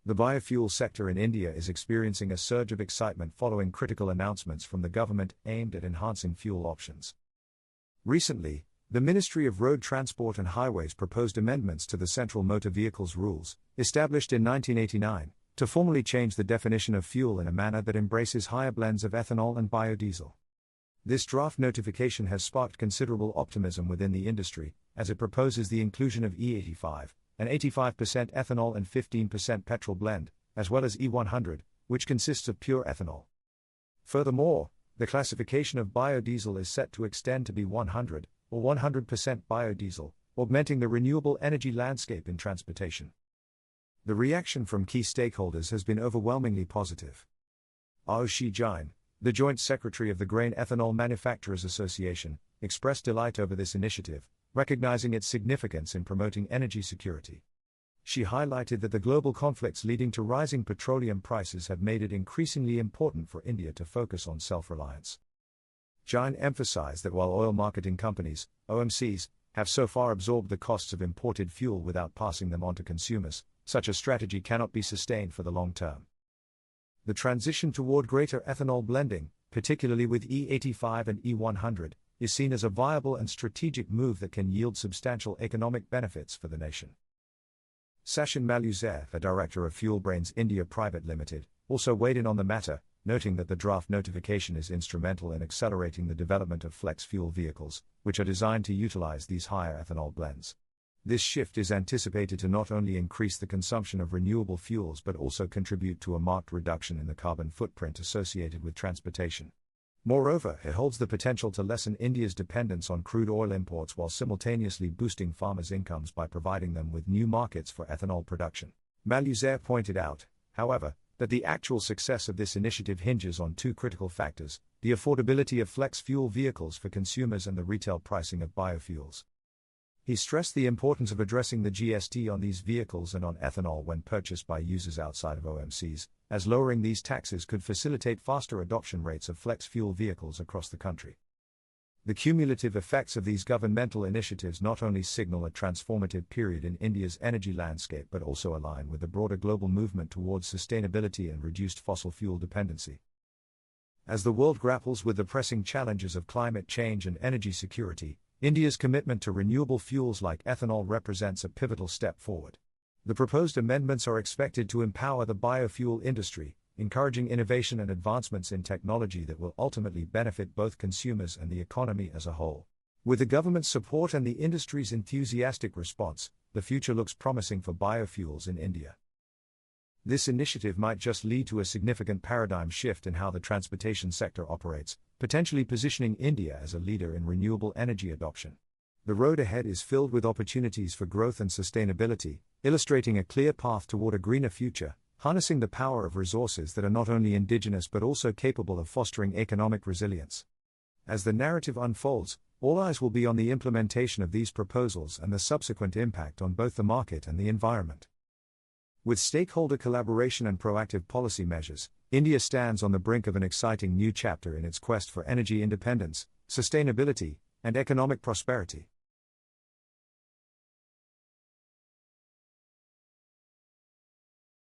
The biofuel sector in India is experiencing a surge of excitement following critical announcements from the government aimed at enhancing fuel options. Recently, the Ministry of Road Transport and Highways proposed amendments to the Central Motor Vehicles Rules, established in 1989, to formally change the definition of fuel in a manner that embraces higher blends of ethanol and biodiesel. This draft notification has sparked considerable optimism within the industry, as it proposes the inclusion of E85, an 85% ethanol and 15% petrol blend, as well as E100, which consists of pure ethanol. Furthermore, the classification of biodiesel is set to extend to be 100 or 100% biodiesel, augmenting the renewable energy landscape in transportation. The reaction from key stakeholders has been overwhelmingly positive. Arushi Jain, the Joint Secretary of the Grain Ethanol Manufacturers Association, expressed delight over this initiative, recognizing its significance in promoting energy security. She highlighted that the global conflicts leading to rising petroleum prices have made it increasingly important for India to focus on self-reliance. Jain emphasized that while oil marketing companies, OMCs, have so far absorbed the costs of imported fuel without passing them on to consumers, such a strategy cannot be sustained for the long term. The transition toward greater ethanol blending, particularly with E85 and E100, is seen as a viable and strategic move that can yield substantial economic benefits for the nation. Sachin Malusare, the director of Fuelbrains India Private Limited, also weighed in on the matter, noting that the draft notification is instrumental in accelerating the development of flex fuel vehicles, which are designed to utilize these higher ethanol blends. This shift is anticipated to not only increase the consumption of renewable fuels but also contribute to a marked reduction in the carbon footprint associated with transportation. Moreover, it holds the potential to lessen India's dependence on crude oil imports while simultaneously boosting farmers' incomes by providing them with new markets for ethanol production. Malusare pointed out, however, that the actual success of this initiative hinges on two critical factors: the affordability of flex fuel vehicles for consumers and the retail pricing of biofuels. He stressed the importance of addressing the GST on these vehicles and on ethanol when purchased by users outside of OMCs, as lowering these taxes could facilitate faster adoption rates of flex fuel vehicles across the country. The cumulative effects of these governmental initiatives not only signal a transformative period in India's energy landscape but also align with the broader global movement towards sustainability and reduced fossil fuel dependency. As the world grapples with the pressing challenges of climate change and energy security, India's commitment to renewable fuels like ethanol represents a pivotal step forward. The proposed amendments are expected to empower the biofuel industry, encouraging innovation and advancements in technology that will ultimately benefit both consumers and the economy as a whole. With the government's support and the industry's enthusiastic response, the future looks promising for biofuels in India. This initiative might just lead to a significant paradigm shift in how the transportation sector operates, potentially positioning India as a leader in renewable energy adoption. The road ahead is filled with opportunities for growth and sustainability, illustrating a clear path toward a greener future, harnessing the power of resources that are not only indigenous but also capable of fostering economic resilience. As the narrative unfolds, all eyes will be on the implementation of these proposals and the subsequent impact on both the market and the environment. With stakeholder collaboration and proactive policy measures, India stands on the brink of an exciting new chapter in its quest for energy independence, sustainability, and economic prosperity.